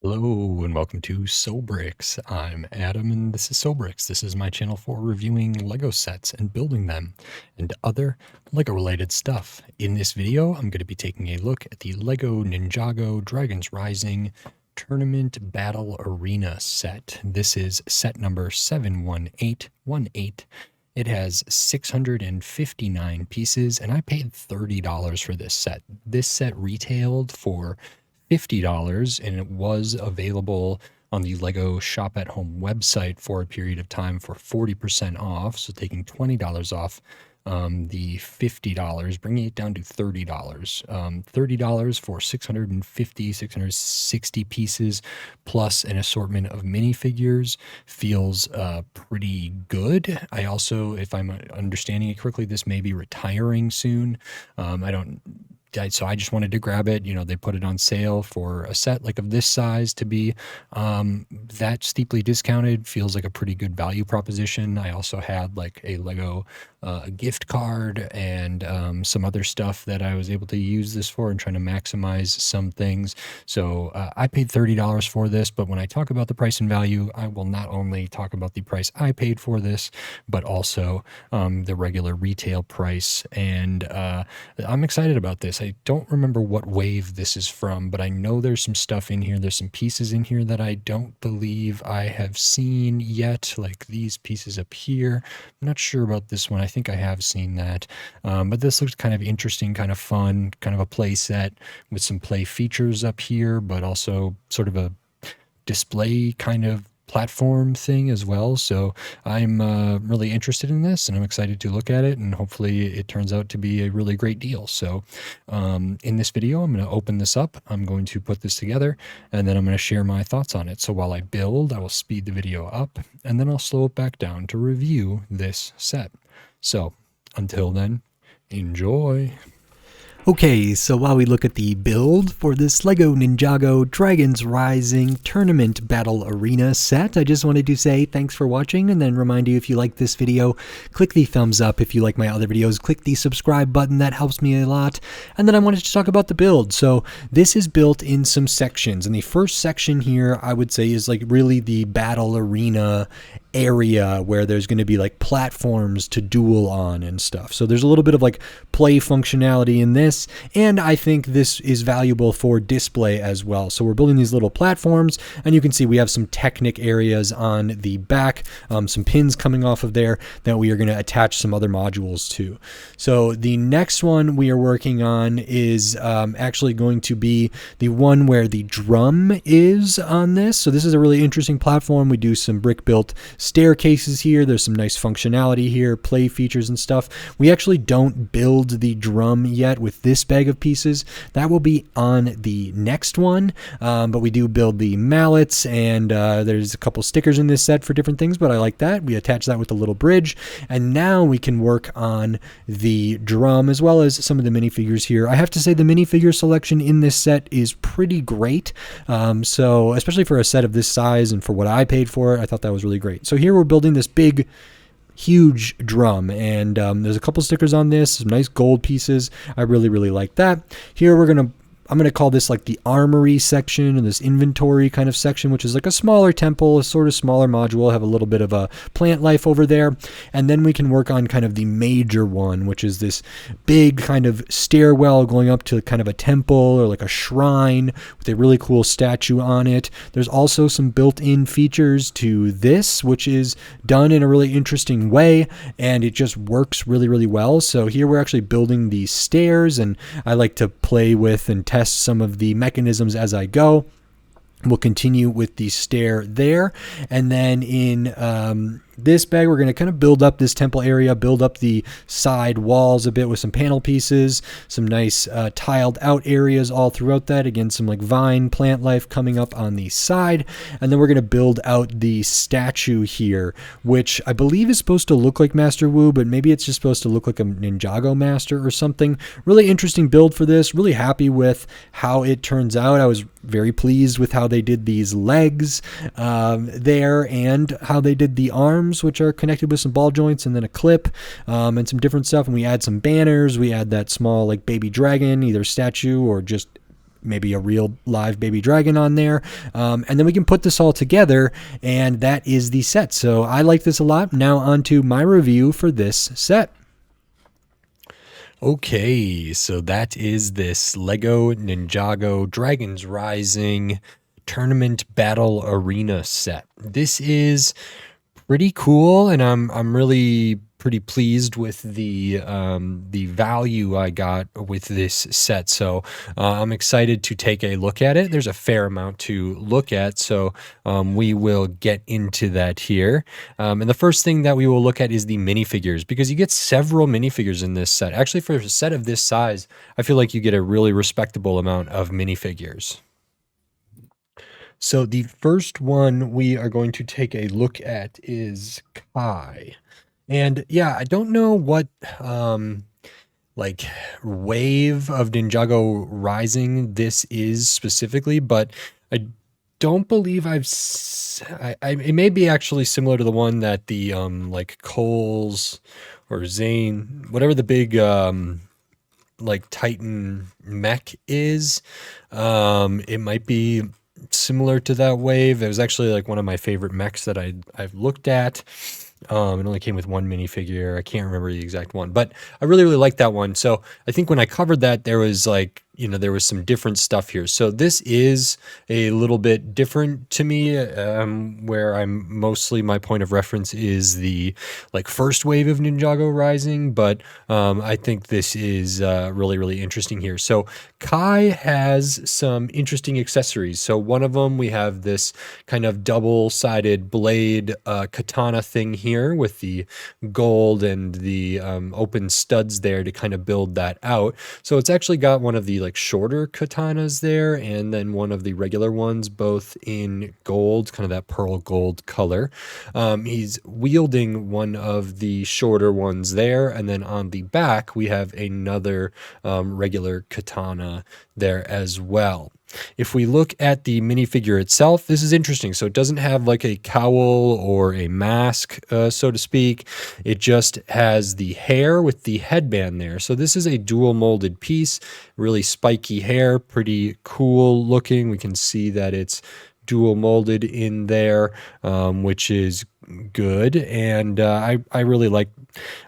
Hello and welcome to SoBricks. I'm Adam and this is SoBricks. This is my channel for reviewing Lego sets and building them and other Lego related stuff. In this video, I'm going to be taking a look at the Lego Ninjago Dragons Rising Tournament Battle Arena set. This is set number 71818. It has 659 pieces and I paid $30 for this set. This set retailed for $50 and it was available on the Lego Shop at Home website for a period of time for 40% off. So taking $20 off the $50, bringing it down to $30. $30 for 660 pieces plus an assortment of minifigures feels pretty good. I also, if I'm understanding it correctly, this may be retiring soon. So I just wanted to grab it. You know, they put it on sale for a set like of this size to be that steeply discounted feels like a pretty good value proposition. I also had like a Lego gift card and some other stuff that I was able to use this for and trying to maximize some things. So I paid $30 for this, but when I talk about the price and value, I will not only talk about the price I paid for this, but also the regular retail price. And I'm excited about this. I don't remember what wave this is from, but I know there's some stuff in here. There's some pieces in here that I don't believe I have seen yet, like these pieces up here. I'm not sure about this one. I think I have seen that, but this looks kind of interesting, kind of fun, kind of a play set with some play features up here, but also sort of a display kind of platform thing as well. So I'm really interested in this and I'm excited to look at it and hopefully it turns out to be a really great deal. So in this video, I'm going to open this up. I'm going to put this together and then I'm going to share my thoughts on it. So while I build, I will speed the video up and then I'll slow it back down to review this set. So until then, enjoy. Okay, so while we look at the build for this Lego Ninjago Dragons Rising Tournament Battle Arena set, I just wanted to say thanks for watching and then remind you if you like this video, click the thumbs up. If you like my other videos, click the subscribe button. That helps me a lot. And then I wanted to talk about the build. So this is built in some sections. And the first section here, I would say, is like really the battle arena area where there's going to be like platforms to duel on and stuff. So there's a little bit of like play functionality in this, and I think this is valuable for display as well. So we're building these little platforms and you can see we have some Technic areas on the back, some pins coming off of there that we are going to attach some other modules to. So the next one we are working on is actually going to be the one where the drum is on this. So this is a really interesting platform. We do some brick built staircases here. There's some nice functionality here, play features and stuff. We actually don't build the drum yet with this bag of pieces. That will be on the next one, but we do build the mallets, and there's a couple stickers in this set for different things, but I like that. We attach that with a little bridge, and now we can work on the drum as well as some of the minifigures here. I have to say the minifigure selection in this set is pretty great, so especially for a set of this size and for what I paid for it, I thought that was really great. So here we're building this big, huge drum, and there's a couple stickers on this, some nice gold pieces. I really like that. Here I'm going to call this like the armory section and this inventory kind of section, which is like a smaller temple, a sort of smaller module, have a little bit of a plant life over there. And then we can work on kind of the major one, which is this big kind of stairwell going up to kind of a temple or like a shrine with a really cool statue on it. There's also some built-in features to this, which is done in a really interesting way, and it just works really well. So here we're actually building these stairs, and I like to play with and test some of the mechanisms as I go. We'll continue with the stair there, and then in this bag we're going to kind of build up this temple area, build up the side walls a bit with some panel pieces, some nice tiled out areas all throughout that. Again, some like vine plant life coming up on the side, and then we're going to build out the statue here, which I believe is supposed to look like Master Wu, but maybe it's just supposed to look like a Ninjago master or something. Really interesting build for this. Really happy with how it turns out. I was very pleased with how they did these legs there and how they did the arms, which are connected with some ball joints and then a clip and some different stuff. And we add some banners. We add that small like baby dragon, either statue or just maybe a real live baby dragon on there. And then we can put this all together, and that is the set. So I like this a lot. Now on to my review for this set. Okay, so that is this Lego Ninjago Dragons Rising Tournament Battle Arena set. This is pretty cool, and I'm really pretty pleased with the value I got with this set. So I'm excited to take a look at it. There's a fair amount to look at, so we will get into that here. And the first thing that we will look at is the minifigures, because you get several minifigures in this set. Actually, for a set of this size, I feel like you get a really respectable amount of minifigures. So the first one we are going to take a look at is Kai. And yeah, I don't know what like wave of Ninjago Rising this is specifically, but I don't believe it may be actually similar to the one that the like Coles or Zane, whatever the big like Titan mech is. It might be similar to that wave. It was actually like one of my favorite mechs that I've looked at. It only came with one minifigure. I can't remember the exact one, but I really, really liked that one. So I think when I covered that, there was like, there was some different stuff here. So this is a little bit different to me, where my point of reference is the like first wave of Ninjago Rising, but I think this is really, really interesting here. So Kai has some interesting accessories. So one of them, we have this kind of double-sided blade katana thing here with the gold and the open studs there to kind of build that out. So it's actually got one of the like shorter katanas there, and then one of the regular ones, both in gold, kind of that pearl gold color. He's wielding one of the shorter ones there, and then on the back we have another regular katana there as well. If we look at the minifigure itself, this is interesting. So it doesn't have like a cowl or a mask, so to speak. It just has the hair with the headband there. So this is a dual molded piece, really spiky hair, pretty cool looking. We can see that it's dual molded in there, which is good. And I really like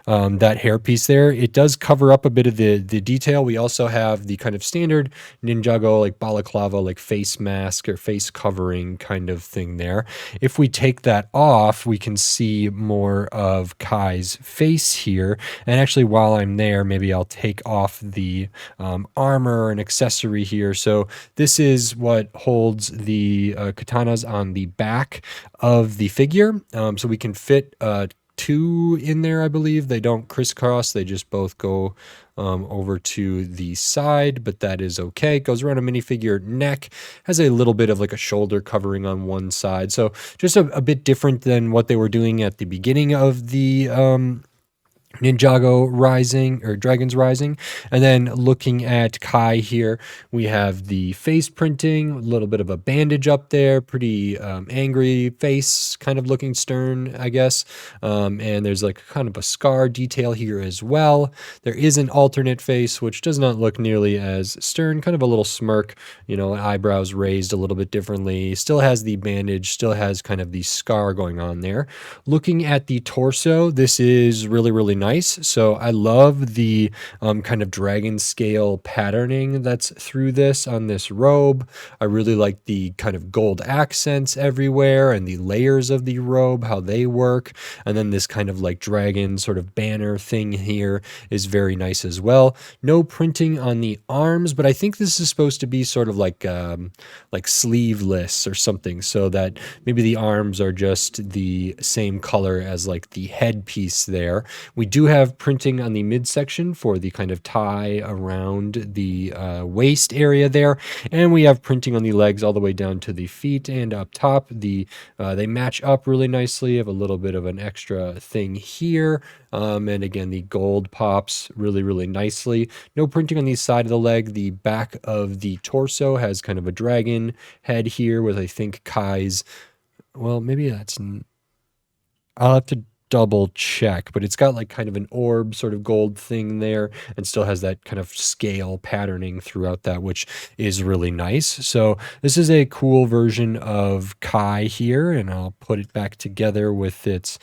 that hair piece there. It does cover up a bit of the detail. We also have the kind of standard Ninjago like balaclava, like face mask or face covering kind of thing there. If we take that off, we can see more of Kai's face here. And actually, while I'm there, maybe I'll take off the armor and accessory here. So this is what holds the katanas on the back of the figure. So we can fit two in there, I believe. They don't crisscross. They just both go over to the side, but that is okay. It goes around a minifigure neck, has a little bit of like a shoulder covering on one side. So just a bit different than what they were doing at the beginning of the Ninjago Rising or Dragons Rising. And then looking at Kai here, we have the face printing, a little bit of a bandage up there, pretty angry face, kind of looking stern, I guess. And there's like kind of a scar detail here as well. There is an alternate face, which does not look nearly as stern, kind of a little smirk, eyebrows raised a little bit differently. Still has the bandage, still has kind of the scar going on there. Looking at the torso, this is really, really nice. So I love the kind of dragon scale patterning that's through this on this robe. I really like the kind of gold accents everywhere and the layers of the robe, how they work. And then this kind of like dragon sort of banner thing here is very nice as well. No printing on the arms, but I think this is supposed to be sort of like sleeveless or something, so that maybe the arms are just the same color as like the headpiece there. We do have printing on the midsection for the kind of tie around the waist area there, and we have printing on the legs all the way down to the feet and up top. They match up really nicely. Have a little bit of an extra thing here, and again the gold pops really, really nicely. No printing on the side of the leg. The back of the torso has kind of a dragon head here with, I think, Kai's. Well, maybe that's. I'll have to double check, but it's got like kind of an orb sort of gold thing there and still has that kind of scale patterning throughout that, which is really nice. So this is a cool version of Kai here, and I'll put it back together with its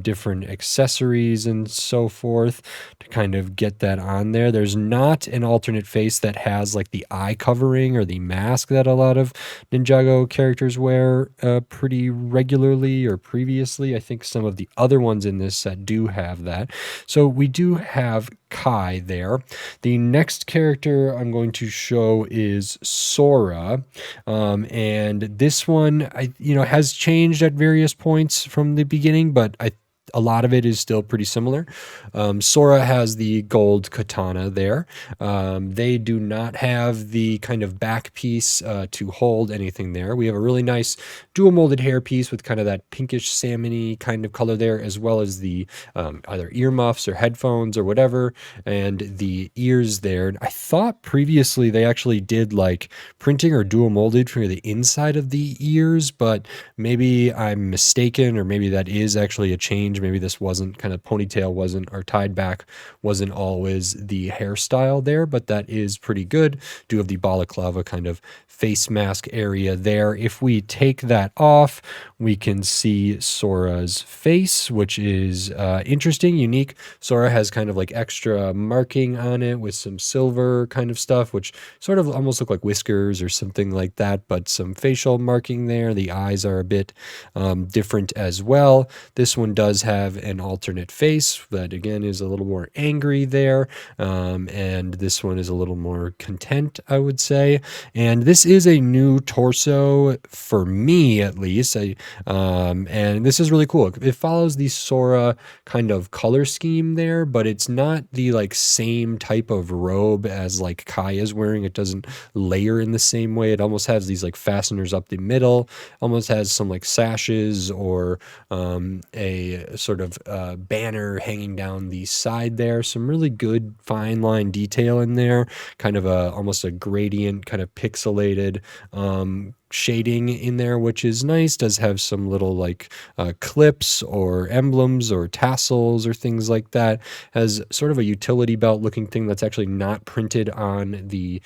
different accessories and so forth to kind of get that on there. There's not an alternate face that has like the eye covering or the mask that a lot of Ninjago characters wear pretty regularly or previously. I think some of the other ones in this set do have that. So we do have Kai there. The next character I'm going to show is Sora, and this one has changed at various points from the beginning, but a lot of it is still pretty similar. Sora has the gold katana there. They do not have the kind of back piece to hold anything there. We have a really nice dual molded hair piece with kind of that pinkish salmony kind of color there, as well as the either earmuffs or headphones or whatever, and the ears there. I thought previously they actually did like printing or dual molded for the inside of the ears, but maybe I'm mistaken, or maybe that is actually a change. Maybe this wasn't kind of ponytail wasn't, or tied back wasn't always the hairstyle there, but that is pretty good. Do have the balaclava kind of face mask area there. If we take that off, we can see Sora's face, which is interesting, unique. Sora has kind of like extra marking on it with some silver kind of stuff, which sort of almost look like whiskers or something like that, but some facial marking there. The eyes are a bit different as well. This one does have an alternate face that again is a little more angry there, and this one is a little more content, I would say. And this is a new torso for me, at least. And this is really cool. It follows the Sora kind of color scheme there, but it's not the like same type of robe as like Kai is wearing. It doesn't layer in the same way. It almost has these like fasteners up the middle, almost has some like sashes or a sort of banner hanging down the side there. Some really good fine line detail in there, kind of almost a gradient, kind of pixelated shading in there, which is nice. Does have some little like clips or emblems or tassels or things like that. Has sort of a utility belt looking thing that's actually not printed on the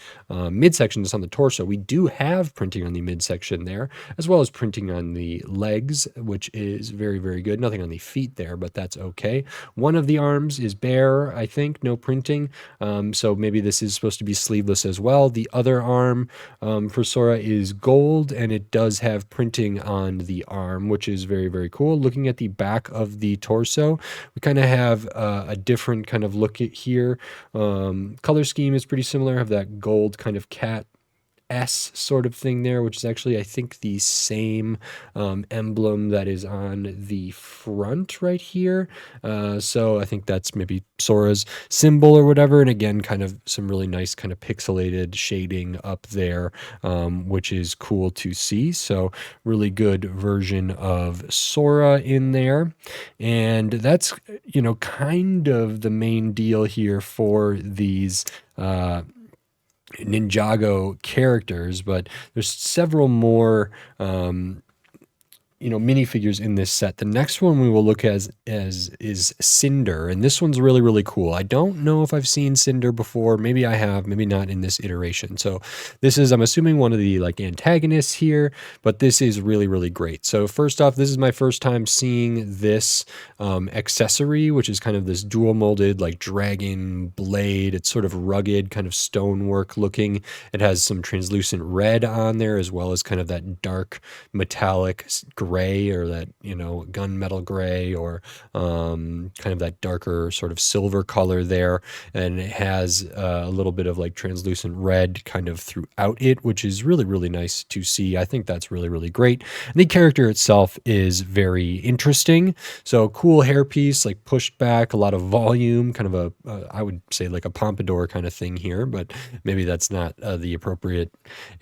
midsection, just on the torso. We do have printing on the midsection there, as well as printing on the legs, which is very, very good. Nothing on the feet there, but that's okay. One of the arms is bare, I think, no printing. So maybe this is supposed to be sleeveless as well. The other arm for Sora is gold, and it does have printing on the arm, which is very, very cool. Looking at the back of the torso, we kind of have a different kind of look at here. Color scheme is pretty similar. Have that gold kind of cat S sort of thing there, which is actually, I think, the same emblem that is on the front right here. So I think that's maybe Sora's symbol or whatever. And again, kind of some really nice kind of pixelated shading up there, which is cool to see. So really good version of Sora in there. And that's, kind of the main deal here for these Ninjago characters, but there's several more minifigures in this set. The next one we will look as is Cinder, and this one's really, really cool. I don't know if I've seen Cinder before. Maybe I have, maybe not in this iteration. So this is, I'm assuming, one of the like antagonists here, but this is really, really great. So first off, this is my first time seeing this accessory, which is kind of this dual molded like dragon blade. It's sort of rugged, kind of stonework looking. It has some translucent red on there, as well as kind of that dark metallic gray, or that gunmetal gray, or kind of that darker sort of silver color there. And it has a little bit of like translucent red kind of throughout it, which is really, really nice to see. I think that's really, really great. And the character itself is very interesting. So cool hairpiece, like pushed back, a lot of volume, kind of I would say like a pompadour kind of thing here, but maybe that's not the appropriate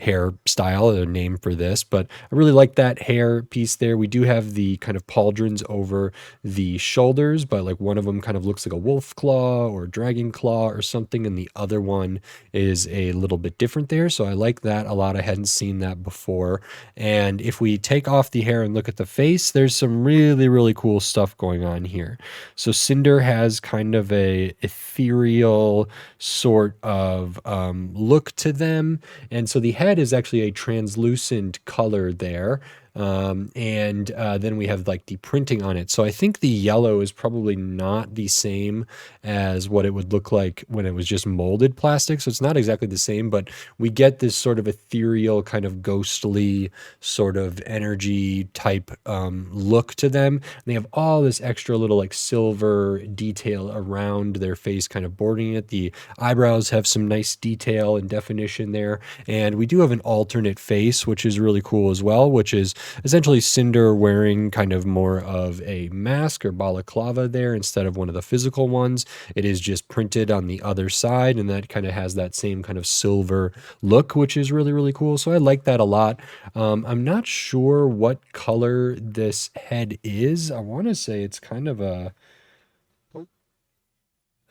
hairstyle or name for this. But I really like that hair piece face there. We do have the kind of pauldrons over the shoulders, but like one of them kind of looks like a wolf claw or dragon claw or something, and the other one is a little bit different there. So I like that a lot. I hadn't seen that before. And if we take off the hair and look at the face, there's some really, really cool stuff going on here. So Cinder has kind of a ethereal sort of look to them. And so the head is actually a translucent color there. And then we have like the printing on it. So I think the yellow is probably not the same as what it would look like when it was just molded plastic. So it's not exactly the same, but we get this sort of ethereal kind of ghostly sort of energy type look to them. And they have all this extra little like silver detail around their face kind of bordering it. The eyebrows have some nice detail and definition there. And we do have an alternate face, which is really cool as well, which is essentially Cinder wearing kind of more of a mask or balaclava there instead of one of the physical ones. It is just printed on the other side, and that kind of has that same kind of silver look, which is really, really cool. So I like that a lot. I'm not sure what color this head is. I want to say it's kind of a...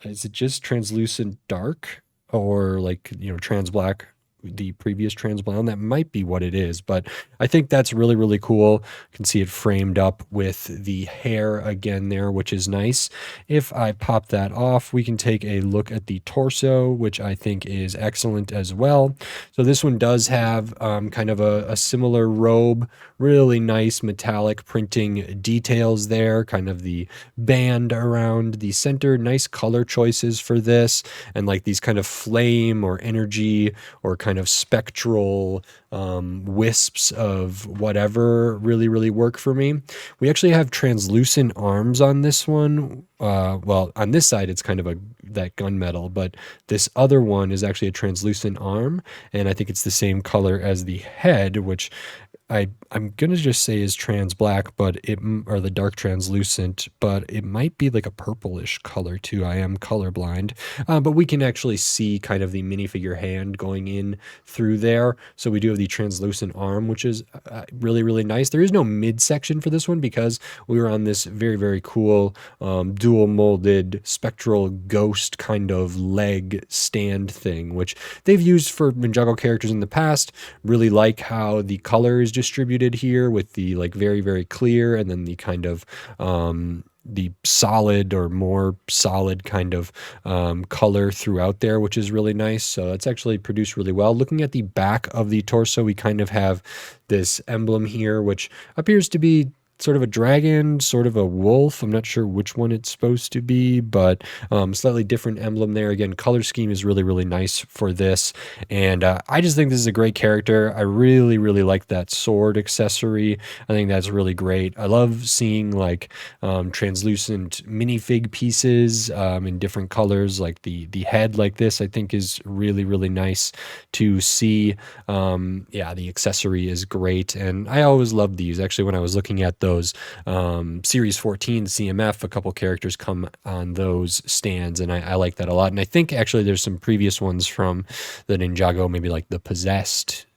Is it just translucent dark or like, trans black? The previous trans brown, that might be what it is, but I think that's really, really cool. You can see it framed up with the hair again there, which is nice. If I pop that off, we can take a look at the torso, which I think is excellent as well. So this one does have kind of a similar robe, really nice metallic printing details there, kind of the band around the center, nice color choices for this, and like these kind of flame or energy or kind of spectral wisps of whatever really, really work for me. We actually have translucent arms on this one. Well, on this side, it's kind of that gunmetal, but this other one is actually a translucent arm, and I think it's the same color as the head, which I'm gonna just say is trans black, but or the dark translucent, but it might be like a purplish color too. I am colorblind, but we can actually see kind of the minifigure hand going in through there. So we do have the translucent arm, which is really, really nice. There is no midsection for this one because we were on this very, very cool dual molded spectral ghost kind of leg stand thing, which they've used for Ninjago characters in the past. Really like how the color is distributed here with the like very, very clear and then the kind of the solid or more solid kind of color throughout there, which is really nice. So that's actually produced really well. Looking at the back of the torso, we kind of have this emblem here, which appears to be sort of a dragon, sort of a wolf. I'm not sure which one it's supposed to be, but slightly different emblem there. Again, color scheme is really, really nice for this. And I just think this is a great character. I really, really like that sword accessory. I think that's really great. I love seeing like translucent minifig pieces in different colors, like the head like this, I think is really, really nice to see. Yeah, the accessory is great. And I always love these. Actually, when I was looking at those Series 14 CMF, a couple characters come on those stands, and I like that a lot. And I think actually there's some previous ones from the Ninjago, maybe like the Possessed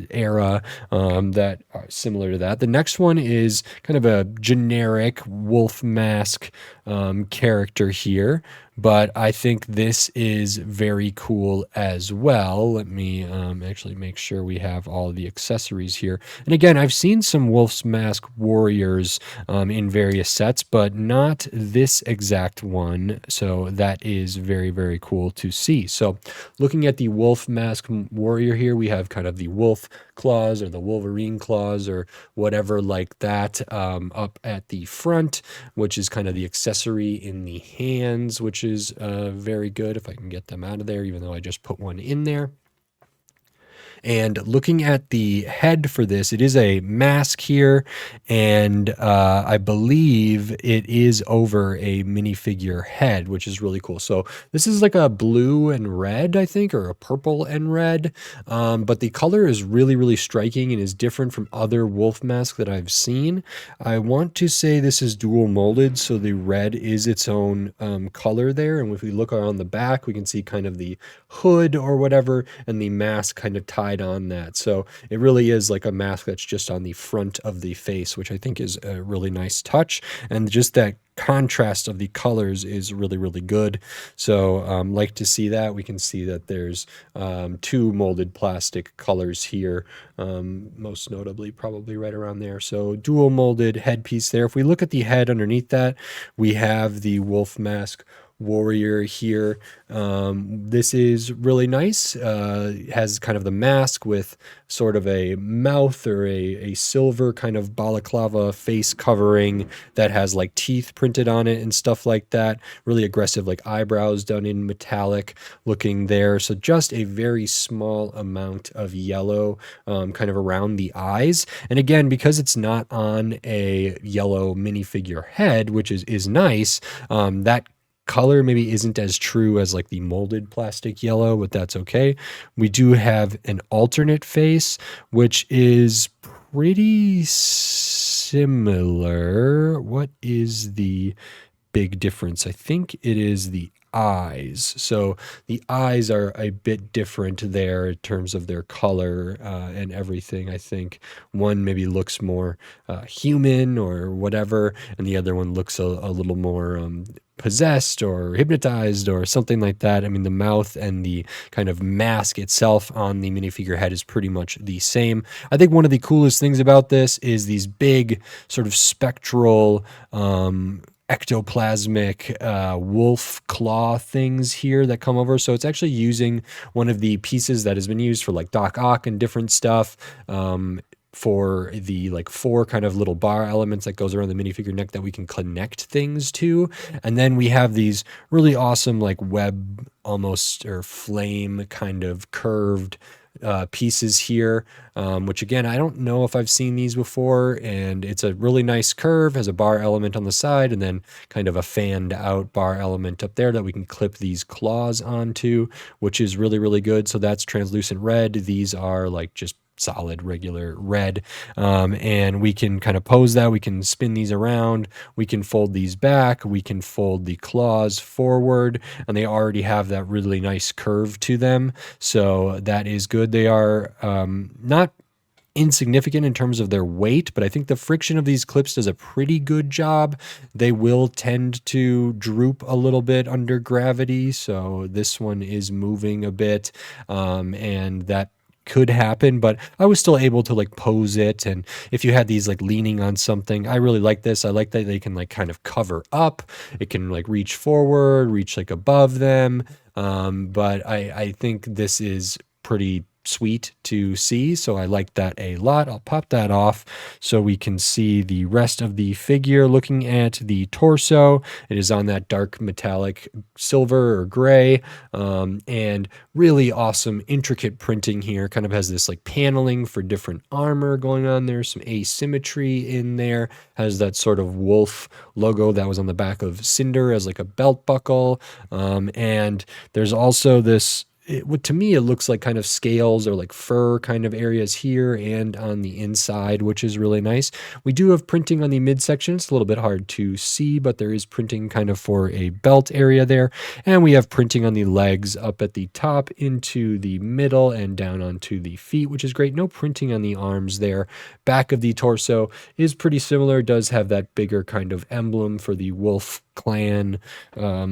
era that are similar to that. The next one is kind of a generic wolf mask character here, but I think this is very cool as well. Let me actually make sure we have all the accessories here. And again, I've seen some Wolf's Mask warriors in various sets, but not this exact one. So that is very, very cool to see. So looking at the Wolf Mask warrior here, we have kind of the wolf claws or the Wolverine claws or whatever like that up at the front, which is kind of the accessory in the hands, which is very good if I can get them out of there, even though I just put one in there. And looking at the head for this, it is a mask here, and I believe it is over a minifigure head, which is really cool. So this is like a blue and red, I think, or a purple and red, but the color is really, really striking and is different from other wolf masks that I've seen. I want to say this is dual molded, so the red is its own color there, and if we look around the back, we can see kind of the hood or whatever, and the mask kind of tied right on that. So it really is like a mask that's just on the front of the face, which I think is a really nice touch. And just that contrast of the colors is really, really good. So like to see that. We can see that there's two molded plastic colors here, most notably probably right around there. So dual molded headpiece there. If we look at the head underneath that, we have the wolf mask warrior here. This is really nice. Has kind of the mask with sort of a mouth or a silver kind of balaclava face covering that has like teeth printed on it and stuff like that. Really aggressive, like eyebrows done in metallic looking there. So just a very small amount of yellow kind of around the eyes. And again, because it's not on a yellow minifigure head, which is nice, that color maybe isn't as true as like the molded plastic yellow, but that's okay. We do have an alternate face, which is pretty similar. What is the big difference? I think it is the eyes. So the eyes are a bit different there in terms of their color and everything. I think one maybe looks more human or whatever, and the other one looks a little more possessed or hypnotized or something like that. I mean, the mouth and the kind of mask itself on the minifigure head is pretty much the same. I think one of the coolest things about this is these big sort of spectral ectoplasmic wolf claw things here that come over. So it's actually using one of the pieces that has been used for like Doc Ock and different stuff, for the like 4 kind of little bar elements that goes around the minifigure neck that we can connect things to. And then we have these really awesome like web almost or flame kind of curved pieces here, which again, I don't know if I've seen these before, and it's a really nice curve, has a bar element on the side and then kind of a fanned out bar element up there that we can clip these claws onto, which is really, really good. So that's translucent red. These are like just solid regular red, and we can kind of pose that. We can spin these around, we can fold these back, we can fold the claws forward, and they already have that really nice curve to them, so that is good. They are not insignificant in terms of their weight, but I think the friction of these clips does a pretty good job. They will tend to droop a little bit under gravity, so this one is moving a bit, and that could happen, but I was still able to like pose it. And if you had these like leaning on something, I really like this. I like that they can like kind of cover up. It can like reach forward, reach like above them. But I think this is pretty sweet to see, so I like that a lot. I'll pop that off so we can see the rest of the figure. Looking at the torso, it is on that dark metallic silver or gray, and really awesome intricate printing here. Kind of has this like paneling for different armor going on there, some asymmetry in there, has that sort of wolf logo that was on the back of Cinder as like a belt buckle, and there's also this, to me, it looks like kind of scales or like fur kind of areas here and on the inside, which is really nice. We do have printing on the midsection. It's a little bit hard to see, but there is printing kind of for a belt area there. And we have printing on the legs up at the top into the middle and down onto the feet, which is great. No printing on the arms there. Back of the torso is pretty similar. Does have that bigger kind of emblem for the wolf clan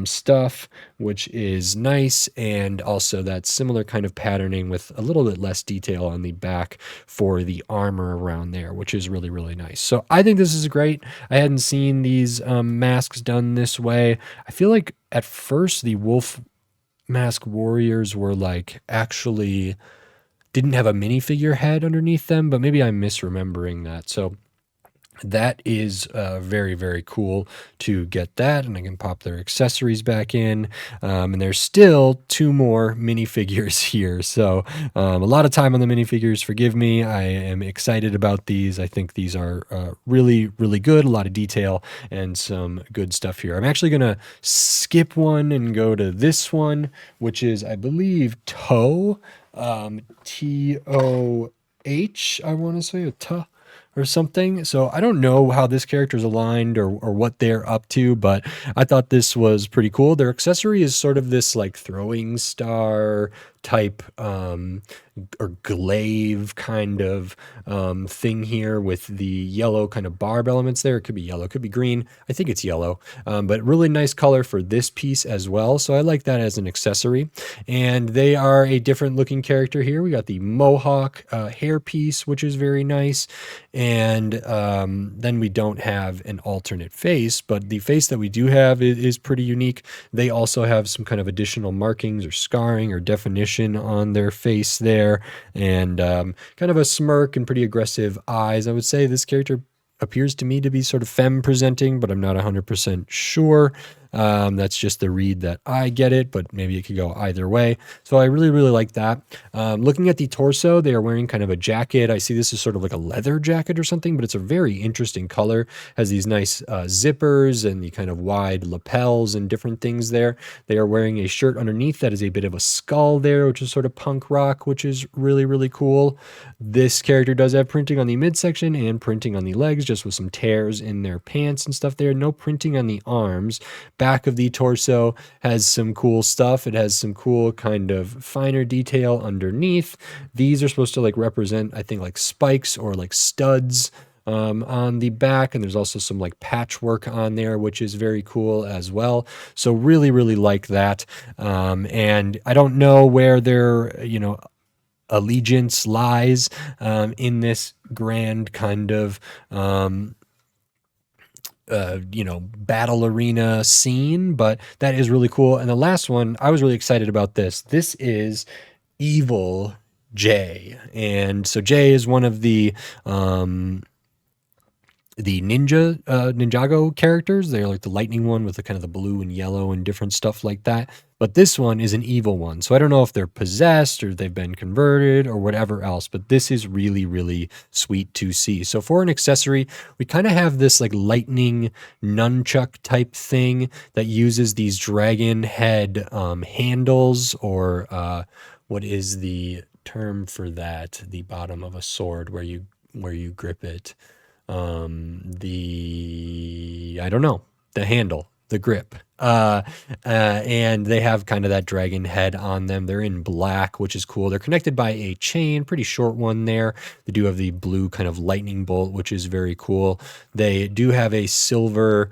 stuff, which is nice, and also that similar kind of patterning with a little bit less detail on the back for the armor around there, which is really, really nice. So I think this is great. I hadn't seen these masks done this way. I feel like at first the wolf mask warriors were like actually didn't have a minifigure head underneath them, but maybe I'm misremembering that. So that is very, very cool to get that, and I can pop their accessories back in, and there's still 2 more minifigures here, so a lot of time on the minifigures, forgive me. I am excited about these. I think these are really, really good, a lot of detail and some good stuff here. I'm actually gonna skip one and go to this one, which is, I believe, Toe, T-O-H, I want to say, a T. or something. So I don't know how this character is aligned or what they're up to, but I thought this was pretty cool. Their accessory is sort of this like throwing star type or glaive kind of thing here with the yellow kind of barb elements there. It could be yellow, it could be green. I think it's yellow, but really nice color for this piece as well. So I like that as an accessory. And they are a different looking character here. We got the mohawk hair piece, which is very nice. And then we don't have an alternate face, but the face that we do have is pretty unique. They also have some kind of additional markings or scarring or definition on their face there, and kind of a smirk and pretty aggressive eyes. I would say this character appears to me to be sort of femme presenting, but I'm not 100% sure. That's just the read that I get it, but maybe it could go either way. So I really, really like that. Looking at the torso, they are wearing kind of a jacket. I see this as sort of like a leather jacket or something, but it's a very interesting color. Has these nice zippers and the kind of wide lapels and different things there. They are wearing a shirt underneath that is a bit of a skull there, which is sort of punk rock, which is really, really cool. This character does have printing on the midsection and printing on the legs, just with some tears in their pants and stuff there. No printing on the arms. Back of the torso has some cool stuff. It has some cool kind of finer detail underneath. These are supposed to like represent, I think, like spikes or like studs on the back, and there's also some like patchwork on there, which is very cool as well. So really, really like that. And I don't know where their, allegiance lies in this grand kind of battle arena scene, but that is really cool. And the last one, I was really excited about this. This is Evil Jay. And so Jay is one of the Ninjago characters. They're like the lightning one with the kind of the blue and yellow and different stuff like that. But this one is an evil one. So I don't know if they're possessed or they've been converted or whatever else, but this is really, really sweet to see. So for an accessory, we kind of have this like lightning nunchuck type thing that uses these dragon head handles, or what is the term for that? The bottom of a sword where you grip it. I don't know, the handle, the grip. And they have kind of that dragon head on them. They're in black, which is cool. They're connected by a chain, pretty short one there. They do have the blue kind of lightning bolt, which is very cool. They do have a silver,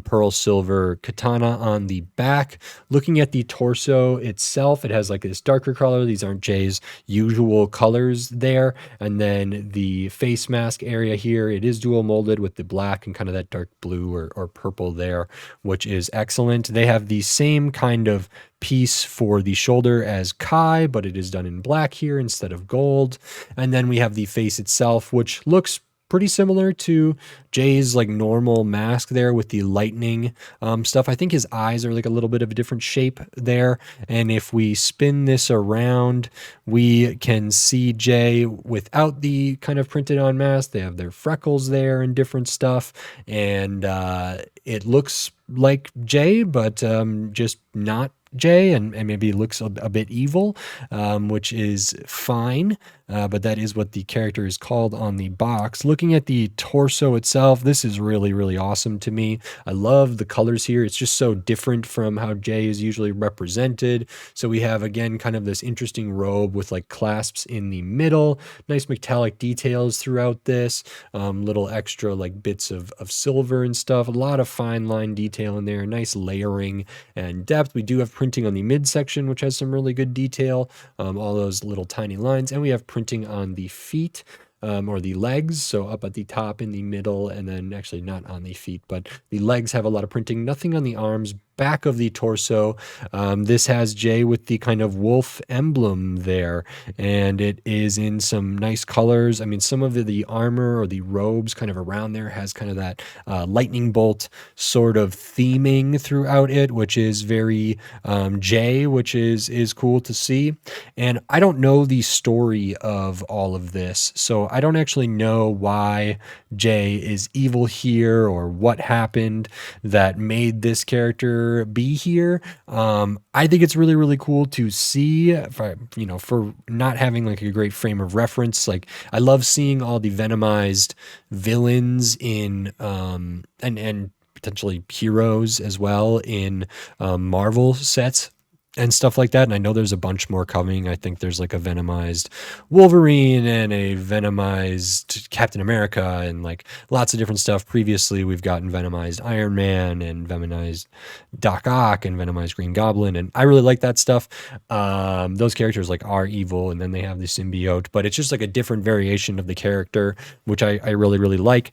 pearl silver katana on the back. Looking at the torso itself, it has like this darker color. These aren't Jay's usual colors there. And then the face mask area here, it is dual molded with the black and kind of that dark blue or purple there, which is excellent. They have the same kind of piece for the shoulder as Kai, but it is done in black here instead of gold. And then we have the face itself, which looks pretty similar to Jay's like normal mask there with the lightning stuff. I think his eyes are like a little bit of a different shape there. And if we spin this around, we can see Jay without the kind of printed on mask. They have their freckles there and different stuff. And it looks like Jay, but just not Jay, and maybe looks a bit evil, which is fine. But that is what the character is called on the box. Looking at the torso itself, this is really, really awesome to me. I love the colors here. It's just so different from how Jay is usually represented. So we have, again, kind of this interesting robe with like clasps in the middle, nice metallic details throughout this, little extra like bits of silver and stuff, a lot of fine line detail in there, nice layering and depth. We do have printing on the midsection, which has some really good detail, all those little tiny lines, and we have printing on the feet, or the legs, so up at the top, in the middle, and then actually not on the feet, but the legs have a lot of printing, nothing on the arms. Back of the torso, this has Jay with the kind of wolf emblem there, and it is in some nice colors. I mean, some of the armor or the robes kind of around there has kind of that lightning bolt sort of theming throughout it, which is very Jay, which is cool to see. And I don't know the story of all of this, so I don't actually know why Jay is evil here or what happened that made this character character be here. I think it's really, really cool to see, for not having like a great frame of reference. Like, I love seeing all the Venomized villains in, and potentially heroes as well in Marvel sets and stuff like that. And I know there's a bunch more coming. I think there's like a Venomized Wolverine and a Venomized Captain America and like lots of different stuff. Previously, we've gotten Venomized Iron Man and Venomized Doc Ock and Venomized Green Goblin. And I really like that stuff. Those characters like are evil, and then they have the symbiote, but it's just like a different variation of the character, which I really, really like.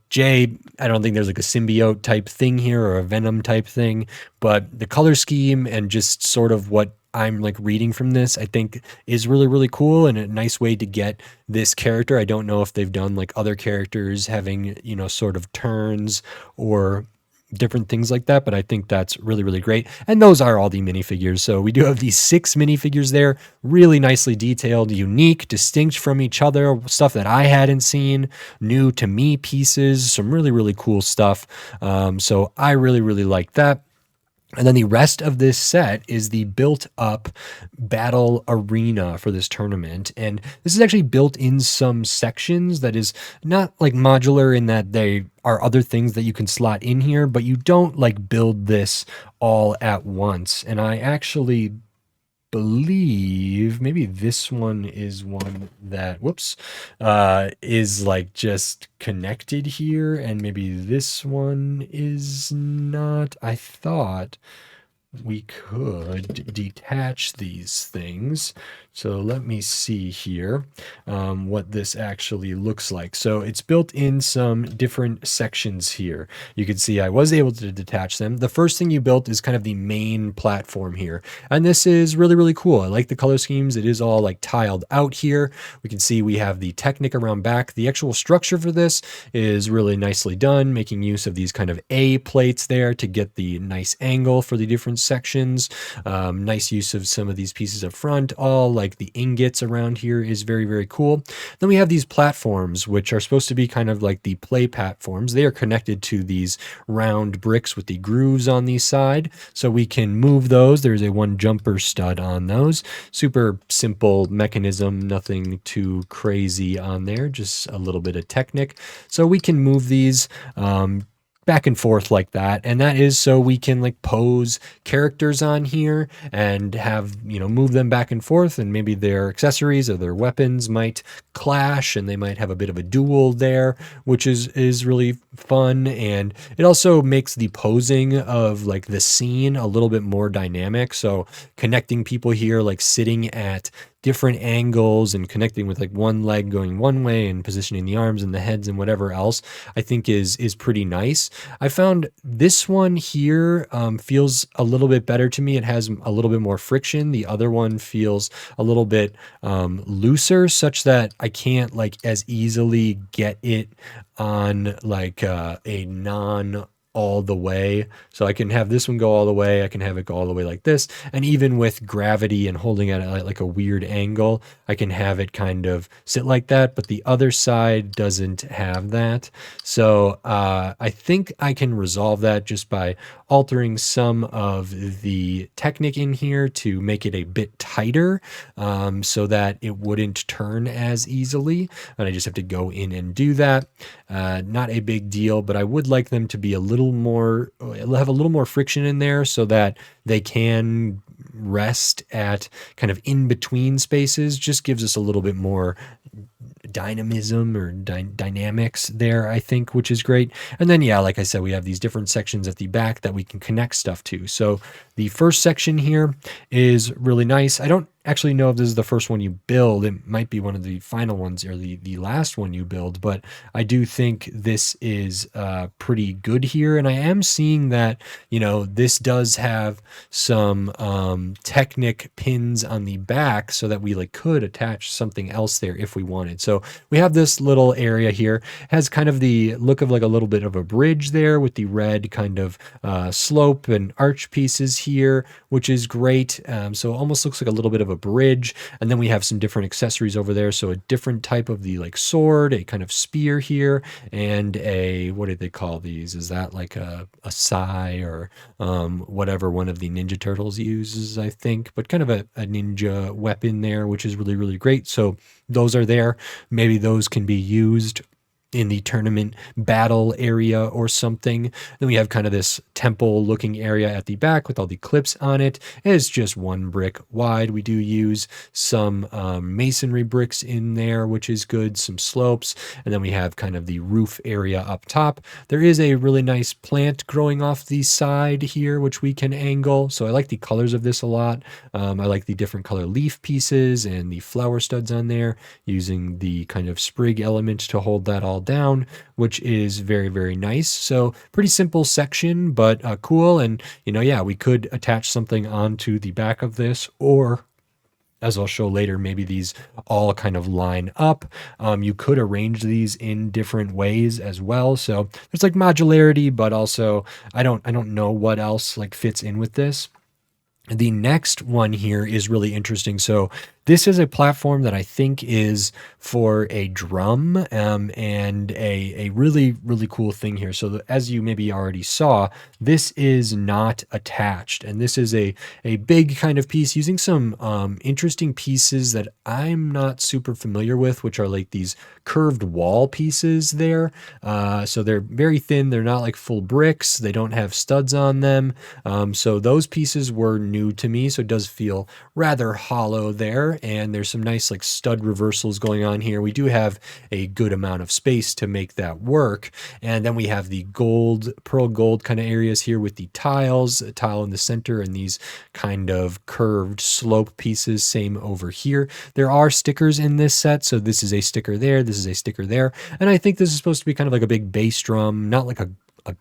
Jay, I don't think there's like a symbiote type thing here or a venom type thing, but the color scheme and just sort of what I'm like reading from this, I think is really, really cool and a nice way to get this character. I don't know if they've done like other characters having, sort of turns or different things like that, but I think that's really, really great. And those are all the minifigures. So we do have these 6 minifigures there, really nicely detailed, unique, distinct from each other, stuff that I hadn't seen, new to me pieces, some really, really cool stuff. So I really, really like that. And then the rest of this set is the built up battle arena for this tournament. And this is actually built in some sections that is not like modular in that they are other things that you can slot in here, but you don't like build this all at once. And I actually believe maybe this one is one that is like just connected here, and maybe this one is not. I thought we could detach these things. So let me see here what this actually looks like. So it's built in some different sections here. You can see I was able to detach them. The first thing you built is kind of the main platform here. And this is really, really cool. I like the color schemes. It is all like tiled out here. We can see we have the Technic around back. The actual structure for this is really nicely done, making use of these kind of A plates there to get the nice angle for the different sections. Nice use of some of these pieces up front, all like the ingots around here is very, very cool. Then we have these platforms, which are supposed to be kind of like the play platforms. They are connected to these round bricks with the grooves on the side, so we can move those. There's a 1 jumper stud on those. Super simple mechanism, nothing too crazy on there, just a little bit of Technic. So we can move these back and forth like that, and that is so we can like pose characters on here and have move them back and forth, and maybe their accessories or their weapons might clash and they might have a bit of a duel there, which is really fun. And it also makes the posing of like the scene a little bit more dynamic, so connecting people here, like sitting at different angles and connecting with like one leg going one way and positioning the arms and the heads and whatever else, I think is pretty nice. I found this one here feels a little bit better to me. It has a little bit more friction. The other one feels a little bit looser, such that I can't like as easily get it on like a non all the way. So I can have this one go all the way. I can have it go all the way like this. And even with gravity and holding it at like a weird angle, I can have it kind of sit like that. But the other side doesn't have that. So I think I can resolve that just by altering some of the Technic in here to make it a bit tighter, so that it wouldn't turn as easily. And I just have to go in and do that. Not a big deal, but I would like them to be a little more, have a little more friction in there so that they can rest at kind of in between spaces. Just gives us a little bit more dynamism or dynamics there, I think, which is great. And then, yeah, like I said, we have these different sections at the back that we can connect stuff to. So the first section here is really nice. I don't actually know if this is the first one you build. It might be one of the final ones or the last one you build, but I do think this is pretty good here. And I am seeing that, this does have some Technic pins on the back so that we like could attach something else there if we wanted. So we have this little area here, has kind of the look of like a little bit of a bridge there with the red kind of slope and arch pieces here, which is great. So it almost looks like a little bit of a a bridge, and then we have some different accessories over there. So a different type of the like sword, a kind of spear here, and a, what do they call these? Is that like a sai or whatever one of the Ninja Turtles uses, I think, but kind of a ninja weapon there, which is really, really great. So those are there. Maybe those can be used in the tournament battle area or something. Then we have kind of this temple looking area at the back with all the clips on it. It's just 1 brick wide. We do use some masonry bricks in there, which is good, some slopes. And then we have kind of the roof area up top. There is a really nice plant growing off the side here, which we can angle. So I like the colors of this a lot. I like the different color leaf pieces and the flower studs on there, using the kind of sprig element to hold that all down, which is very, very nice. So pretty simple section, but cool. And, you know, yeah, we could attach something onto the back of this, or as I'll show later, maybe these all kind of line up. You could arrange these in different ways as well. So there's like modularity, but also I don't know what else like fits in with this. The next one here is really interesting. So this is a platform that I think is for a drum, and a really, really cool thing here. So as you maybe already saw, this is not attached, and this is a big kind of piece using some interesting pieces that I'm not super familiar with, which are like these curved wall pieces there. So they're very thin. They're not like full bricks. They don't have studs on them. So those pieces were new to me. So it does feel rather hollow there. And there's some nice like stud reversals going on here. We do have a good amount of space to make that work. And then we have the gold, pearl gold kind of areas here with the tiles, a tile in the center, and these kind of curved slope pieces. Same over here. There are stickers in this set. So this is a sticker there. This is a sticker there. And I think this is supposed to be kind of like a big bass drum, not like a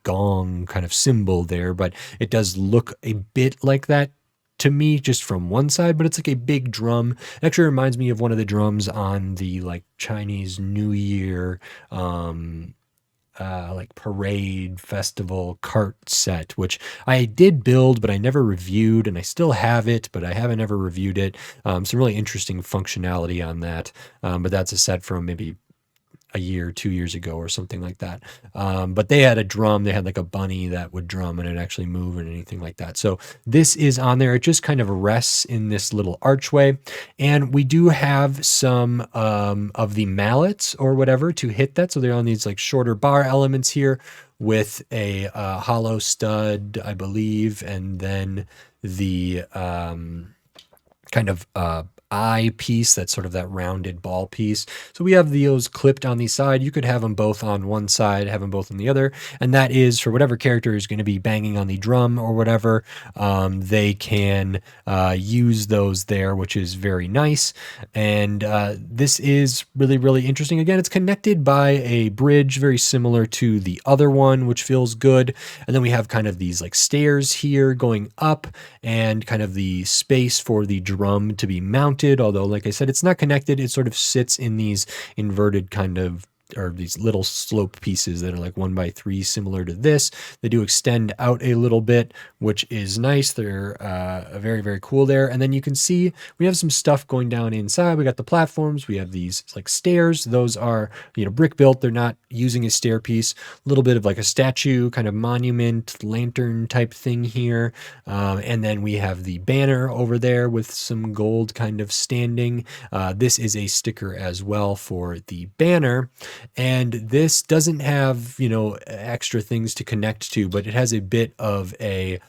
gong kind of symbol there, but it does look a bit like that to me just from one side, but it's like a big drum. It actually reminds me of one of the drums on the like Chinese New Year like parade festival cart set, which I did build, but I never reviewed, and I still have it, but I haven't ever reviewed it. Some really interesting functionality on that. But that's a set from maybe a year, 2 years ago or something like that. But they had a drum, they had like a bunny that would drum and it actually move and anything like that. So this is on there. It just kind of rests in this little archway. And we do have some of the mallets or whatever to hit that. So they're on these like shorter bar elements here with a hollow stud, I believe. And then the kind of eye piece, that's sort of that rounded ball piece. So we have those clipped on the side. You could have them both on one side, have them both on the other, and that is for whatever character is going to be banging on the drum or whatever. They can use those there, which is very nice. And this is really, really interesting. Again, it's connected by a bridge, very similar to the other one, which feels good. And then we have kind of these like stairs here going up, and kind of the space for the drum to be mounted. Although, like I said, it's not connected. It sort of sits in these inverted kind of, or these little slope pieces that are like 1x3, similar to this. They do extend out a little bit, which is nice. They're very, very cool there. And then you can see we have some stuff going down inside. We got the platforms. We have these like stairs. Those are, you know, brick built. They're not using a stair piece. A little bit of like a statue, kind of monument, lantern type thing here. And then we have the banner over there with some gold kind of standing. This is a sticker as well for the banner. And this doesn't have, you know, extra things to connect to, but it has a bit of a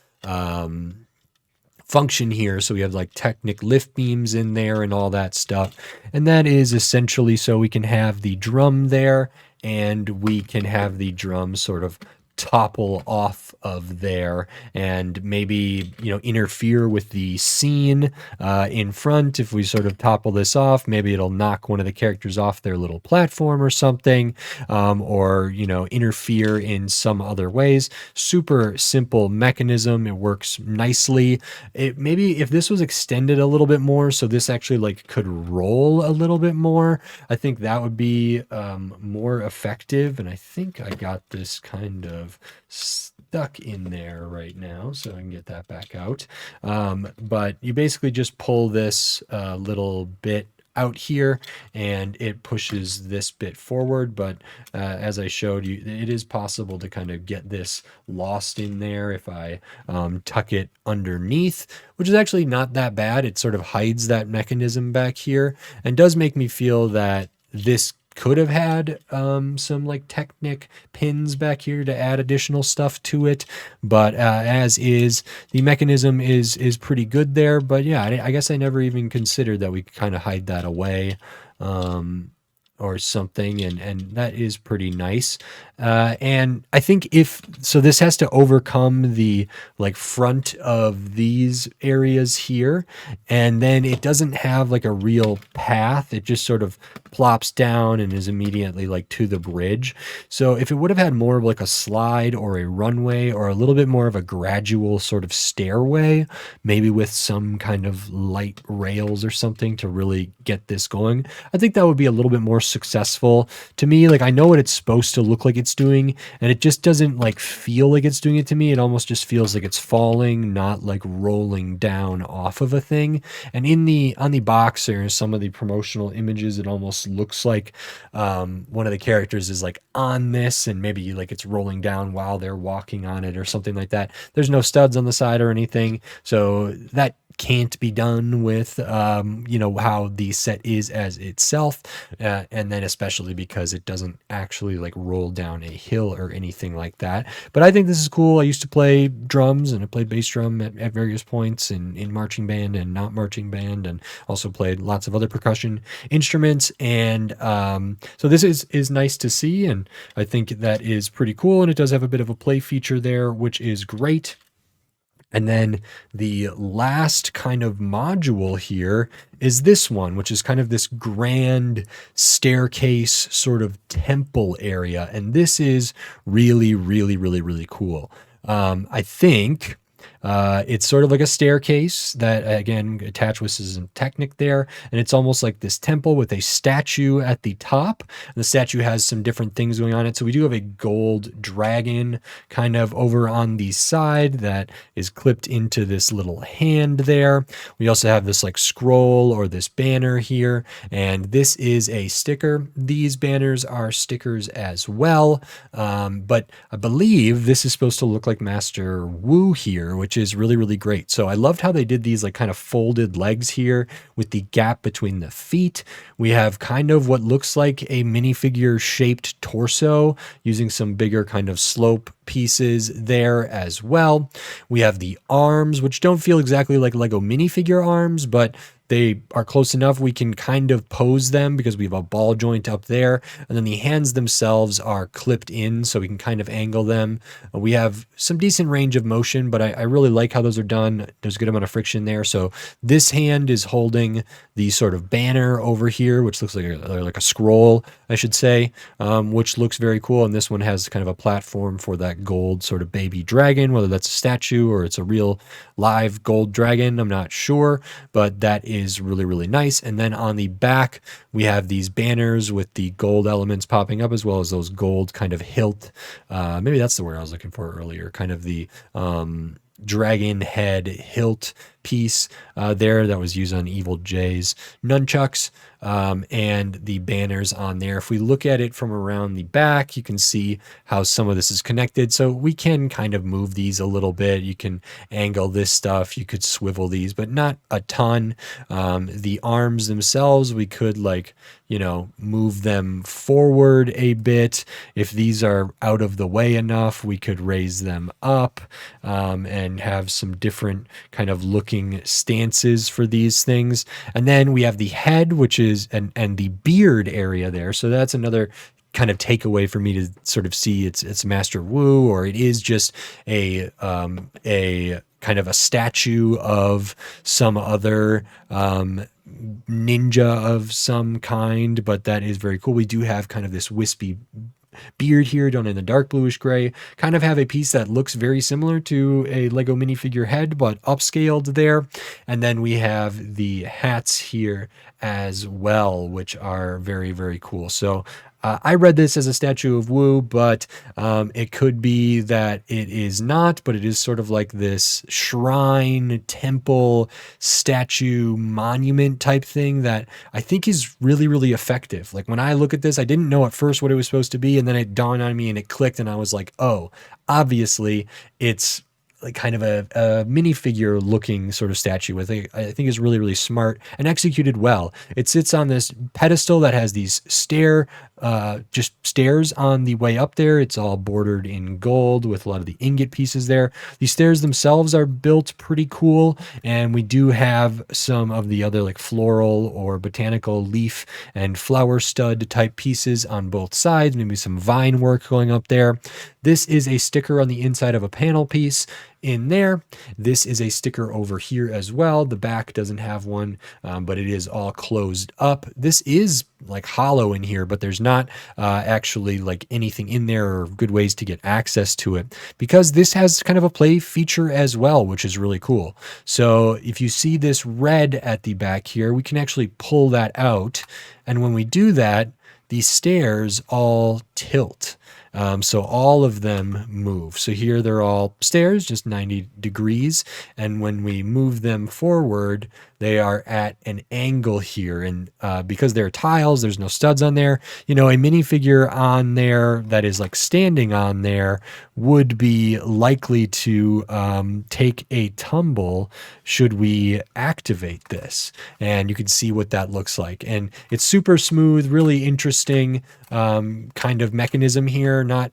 function here. So we have like Technic lift beams in there and all that stuff. And that is essentially so we can have the drum there, and we can have the drum sort of topple off of there and maybe, you know, interfere with the scene in front. If we sort of topple this off, maybe it'll knock one of the characters off their little platform or something, or, you know, interfere in some other ways. Super simple mechanism. It works nicely. It maybe if this was extended a little bit more, so this actually like could roll a little bit more, I think that would be more effective. And I think I got this kind of stuck in there right now, so I can get that back out. But you basically just pull this little bit out here and it pushes this bit forward, but as I showed you, it is possible to kind of get this lost in there if I tuck it underneath, which is actually not that bad. It sort of hides that mechanism back here and does make me feel that this could have had some like Technic pins back here to add additional stuff to it, but as is, the mechanism is pretty good there. But yeah, I guess I never even considered that we could kind of hide that away. Or something, and that is pretty nice. And I think if so, this has to overcome the like front of these areas here, and then it doesn't have like a real path. It just sort of plops down and is immediately like to the bridge. So if it would have had more of like a slide or a runway or a little bit more of a gradual sort of stairway, maybe with some kind of light rails or something to really get this going, I think that would be a little bit more successful to me. Like I know what it's supposed to look like it's doing, and it just doesn't like feel like it's doing it to me. It almost just feels like it's falling, not like rolling down off of a thing. And on the box or some of the promotional images, it almost looks like one of the characters is like on this, and maybe like it's rolling down while they're walking on it or something like that. There's no studs on the side or anything, so that can't be done with how the set is as itself, and then especially because it doesn't actually like roll down a hill or anything like that. But I think this is cool. I used to play drums, and I played bass drum at various points in marching band and not marching band, and also played lots of other percussion instruments. And so this is nice to see, and I think that is pretty cool. And it does have a bit of a play feature there, which is great. And then the last kind of module here is this one, which is kind of this grand staircase sort of temple area. And this is really, really, really, really cool. I think it's sort of like a staircase that, again, attached with some Technic there, and it's almost like this temple with a statue at the top. And the statue has some different things going on it. So we do have a gold dragon kind of over on the side that is clipped into this little hand there. We also have this like scroll or this banner here, and this is a sticker. These banners are stickers as well, but I believe this is supposed to look like Master Wu here, which is really, really great. So I loved how they did these like kind of folded legs here with the gap between the feet. We have kind of what looks like a minifigure shaped torso using some bigger kind of slope pieces there as well. We have the arms, which don't feel exactly like Lego minifigure arms, but they are close enough. We can kind of pose them because we have a ball joint up there. And then the hands themselves are clipped in, so we can kind of angle them. We have some decent range of motion, but I really like how those are done. There's a good amount of friction there. So this hand is holding the sort of banner over here, which looks like a scroll, I should say, which looks very cool. And this one has kind of a platform for that gold sort of baby dragon, whether that's a statue or it's a real live gold dragon, I'm not sure, but that is really, really nice. And then on the back, we have these banners with the gold elements popping up, as well as those gold kind of hilt. Maybe that's the word I was looking for earlier, kind of the dragon head hilt piece there that was used on Evil J's nunchucks, and the banners on there. If we look at it from around the back, you can see how some of this is connected. So we can kind of move these a little bit. You can angle this stuff. You could swivel these, but not a ton. The arms themselves, we could move them forward a bit. If these are out of the way enough, we could raise them up and have some different kind of looking stances for these things. And then we have the head, which is and the beard area there. So that's another kind of takeaway for me to sort of see it's Master Wu, or it is just a kind of a statue of some other ninja of some kind, but that is very cool. We do have kind of this wispy beard here done in the dark bluish gray, kind of have a piece that looks very similar to a Lego minifigure head, but upscaled there. And then we have the hats here as well, which are very, very cool. So I read this as a statue of Wu, but it could be that it is not, but it is sort of like this shrine, temple, statue, monument type thing that I think is really, really effective. Like when I look at this, I didn't know at first what it was supposed to be, and then it dawned on me and it clicked, and I was like, oh, obviously it's like kind of a minifigure looking sort of statue with I think is really, really smart and executed well. It sits on this pedestal that has these just stairs on the way up there. It's all bordered in gold with a lot of the ingot pieces there. These stairs themselves are built pretty cool, and we do have some of the other like floral or botanical leaf and flower stud type pieces on both sides, maybe some vine work going up there. This is a sticker on the inside of a panel piece in there. This is a sticker over here as well. The back doesn't have one, but it is all closed up. This is like hollow in here, but there's not actually like anything in there or good ways to get access to it, because this has kind of a play feature as well, which is really cool. So if you see this red at the back here, we can actually pull that out. And when we do that, these stairs all tilt. So all of them move. So here they're all stairs, just 90 degrees. And when we move them forward, they are at an angle here. And because they're tiles, there's no studs on there. You know, a minifigure on there that is like standing on there would be likely to take a tumble should we activate this. And you can see what that looks like. And it's super smooth, really interesting kind of mechanism here. Not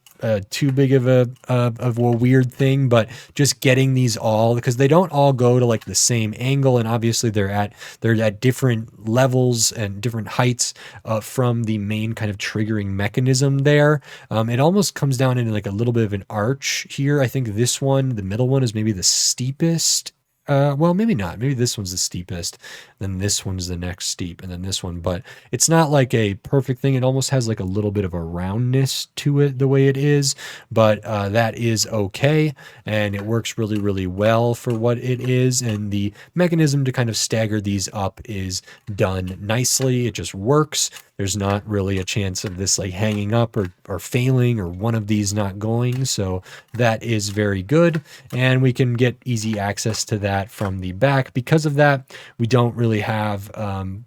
too big of a weird thing, but just getting these all, because they don't all go to like the same angle, and obviously they're at different levels and different heights from the main kind of triggering mechanism there. It almost comes down into like a little bit of an arch here. I think this one, the middle one, is maybe the steepest. Well, maybe not. Maybe this one's the steepest, then this one's the next steep, and then this one. But it's not like a perfect thing. It almost has like a little bit of a roundness to it the way it is, but that is okay, and it works really, really well for what it is. And the mechanism to kind of stagger these up is done nicely. It just works. There's not really a chance of this like hanging up or failing, or one of these not going. So that is very good, and we can get easy access to that from the back. Because of that, we don't really have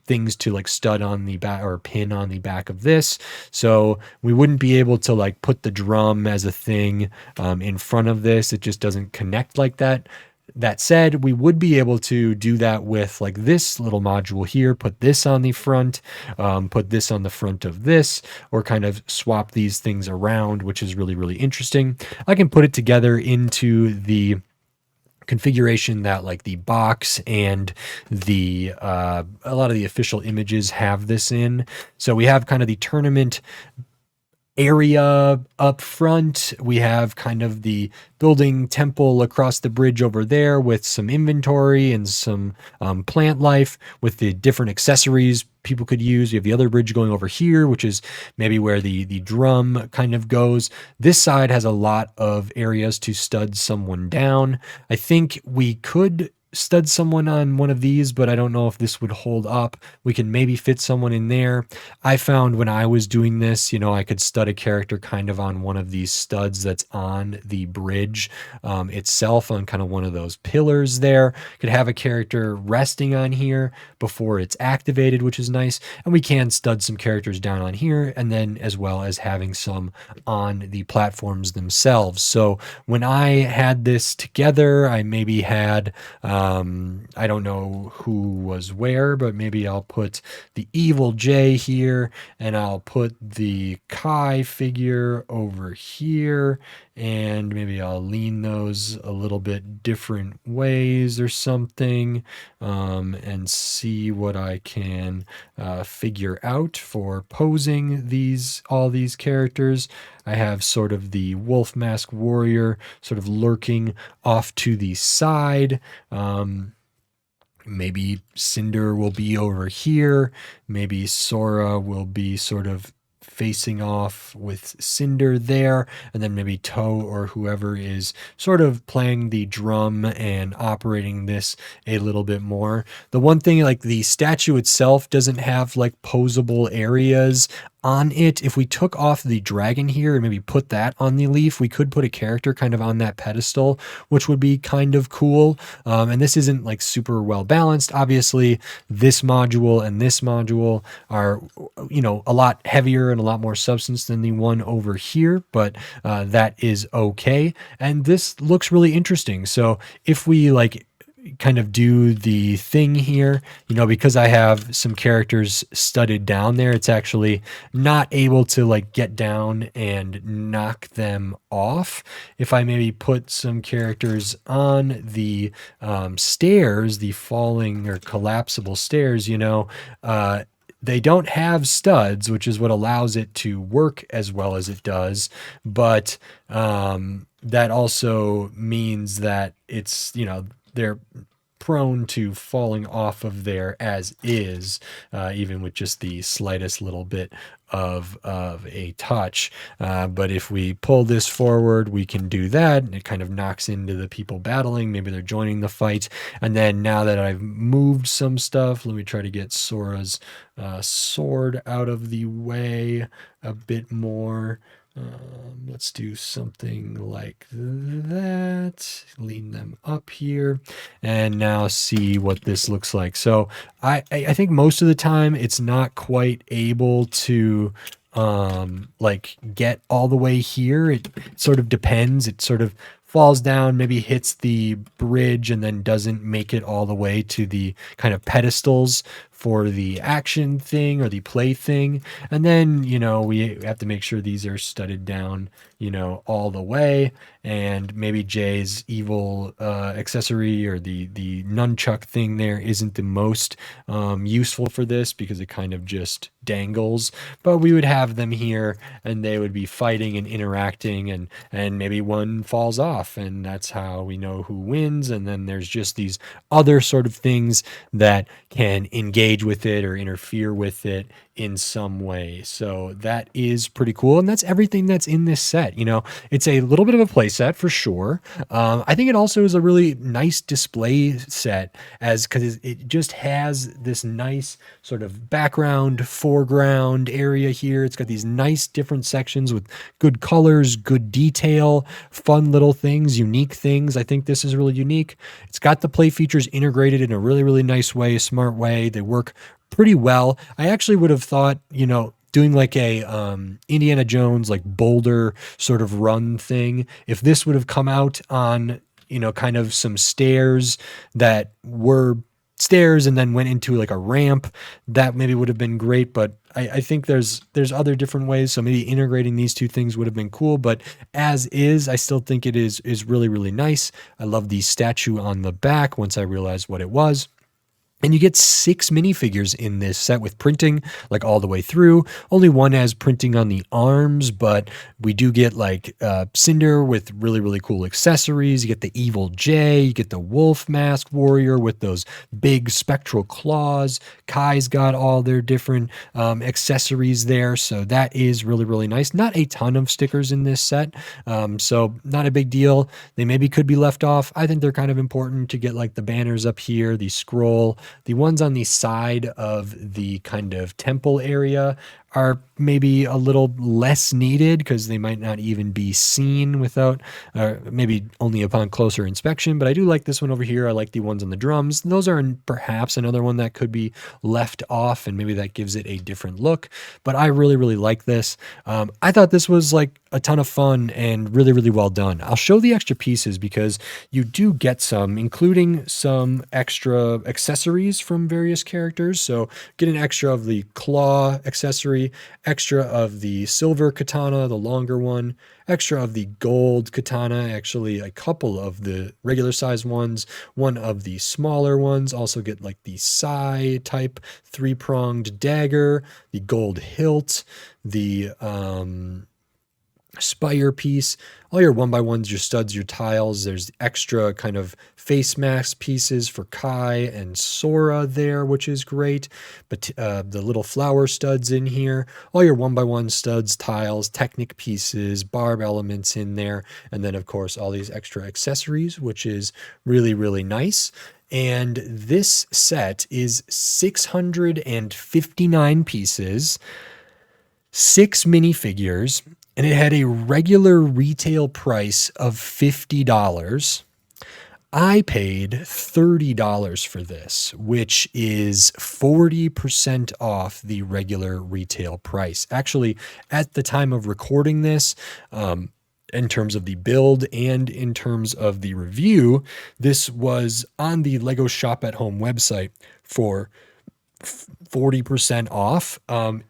things to like stud on the back or pin on the back of this. So we wouldn't be able to like put the drum as a thing in front of this. It just doesn't connect like that. That said, we would be able to do that with like this little module here, put this on the front, put this on the front of this, or kind of swap these things around, which is really, really interesting. I can put it together into the configuration that like the box and the a lot of the official images have this in. So we have kind of the tournament area up front. We have kind of the building temple across the bridge over there with some inventory and some plant life with the different accessories people could use. We have the other bridge going over here, which is maybe where the drum kind of goes. This side has a lot of areas to stud someone down. I think we could stud someone on one of these, but I don't know if this would hold up. We can maybe fit someone in there. I found when I was doing this, you know, I could stud a character kind of on one of these studs that's on the bridge itself, on kind of one of those pillars there. Could have a character resting on here before it's activated, which is nice. And we can stud some characters down on here, and then as well as having some on the platforms themselves. So when I had this together, I maybe had I don't know who was where, but maybe I'll put the Evil J here, and I'll put the Kai figure over here, and maybe I'll lean those a little bit different ways or something, and see what I can figure out for posing all these characters. I have sort of the wolf mask warrior sort of lurking off to the side. Maybe Cinder will be over here. Maybe Sora will be sort of facing off with Cinder there, and then maybe Toe or whoever is sort of playing the drum and operating this a little bit more. The one thing, like the statue itself doesn't have like posable areas on it, if we took off the dragon here and maybe put that on the leaf, we could put a character kind of on that pedestal, which would be kind of cool. And this isn't like super well balanced. Obviously, this module and this module are, you know, a lot heavier and a lot more substance than the one over here, but that is okay. And this looks really interesting. So if we like kind of do the thing here, you know, because I have some characters studded down there, it's actually not able to like get down and knock them off. If I maybe put some characters on the stairs, the falling or collapsible stairs, you know, they don't have studs, which is what allows it to work as well as it does. But that also means that it's, you know, they're prone to falling off of there as is, even with just the slightest little bit of a touch. But if we pull this forward, we can do that, and it kind of knocks into the people battling. Maybe they're joining the fight. And then now that I've moved some stuff, let me try to get Sora's sword out of the way a bit more. Let's do something like that. Lean them up here and now see what this looks like. So I think most of the time it's not quite able to like get all the way here. It sort of depends. It sort of falls down, maybe hits the bridge and then doesn't make it all the way to the kind of pedestals for the action thing or the play thing. And then, you know, we have to make sure these are studded down, you know, all the way. And maybe Jay's evil accessory or the nunchuck thing there isn't the most useful for this because it kind of just dangles. But we would have them here and they would be fighting and interacting, and maybe one falls off, and that's how we know who wins. And then there's just these other sort of things that can engage with it or interfere with it in some way. So that is pretty cool. And that's everything that's in this set. You know, it's a little bit of a play set for sure. I think it also is a really nice display set, as because it just has this nice sort of background, foreground area here. It's got these nice different sections with good colors, good detail, fun little things, unique things. I think this is really unique. It's got the play features integrated in a really, really nice way, smart way. They work pretty well. I actually would have thought, you know, doing like a Indiana Jones like boulder sort of run thing, if this would have come out on, you know, kind of some stairs that were stairs and then went into like a ramp, that maybe would have been great. But I think there's other different ways. So maybe integrating these two things would have been cool. But as is, I still think it is really, really nice. I love the statue on the back once I realized what it was. And you get 6 minifigures in this set with printing like all the way through. Only one has printing on the arms, but we do get like Cinder with really, really cool accessories. You get the Evil J, you get the Wolf Mask Warrior with those big spectral claws. Kai's got all their different accessories there. So that is really, really nice. Not a ton of stickers in this set, so not a big deal. They maybe could be left off. I think they're kind of important to get like the banners up here, the scroll. The ones on the side of the kind of temple area are maybe a little less needed because they might not even be seen without, maybe only upon closer inspection. But I do like this one over here. I like the ones on the drums. Those are perhaps another one that could be left off, and maybe that gives it a different look. But I really, really like this. I thought this was like a ton of fun and really, really well done. I'll show the extra pieces because you do get some, including some extra accessories from various characters. So get an extra of the claw accessory, extra of the silver katana, the longer one, extra of the gold katana, actually a couple of the regular size ones, one of the smaller ones. Also get like the Sai type 3-pronged dagger, the gold hilt, the spire piece, all your 1x1s, your studs, your tiles. There's extra kind of face mask pieces for Kai and Sora there, which is great. But the little flower studs in here, all your 1x1 studs, tiles, Technic pieces, barb elements in there. And then of course, all these extra accessories, which is really, really nice. And this set is 659 pieces. 6 minifigures, and it had a regular retail price of $50. I paid $30 for this, which is 40% off the regular retail price. Actually, at the time of recording this, in terms of the build and in terms of the review, this was on the Lego Shop at Home website for 40% off.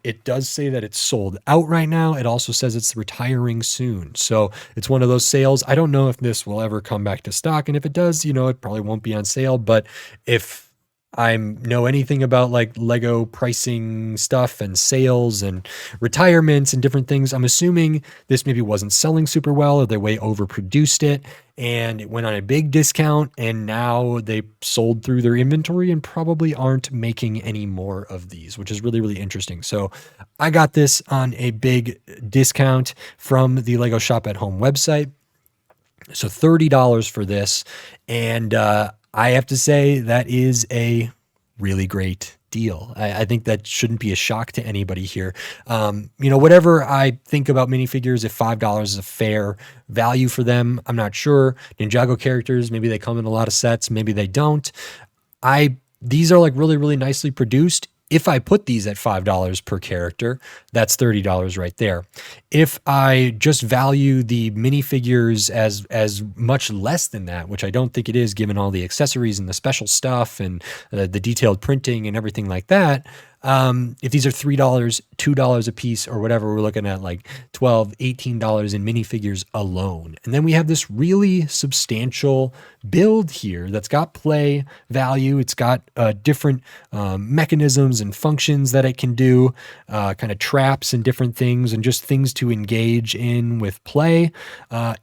It does say that it's sold out right now. It also says it's retiring soon. So it's one of those sales. I don't know if this will ever come back to stock. And if it does, it probably won't be on sale. But if I know anything about like Lego pricing stuff and sales and retirements and different things, I'm assuming this maybe wasn't selling super well, or they way overproduced it and it went on a big discount, and now they sold through their inventory and probably aren't making any more of these, which is really, really interesting. So I got this on a big discount from the Lego Shop at Home website. So $30 for this. And I have to say that is a really great deal. I think that shouldn't be a shock to anybody here. Whatever I think about minifigures, if $5 is a fair value for them, I'm not sure. Ninjago characters, maybe they come in a lot of sets, maybe they don't. These are like really, really nicely produced. If I put these at $5 per character, that's $30 right there. If I just value the minifigures as much less than that, which I don't think it is given all the accessories and the special stuff and the detailed printing and everything like that, if these are $3, $2 a piece or whatever, we're looking at like $12, $18 in minifigures alone. And then we have this really substantial build here that's got play value. It's got different mechanisms and functions that it can do, kind of traps and different things and just things to engage in with play.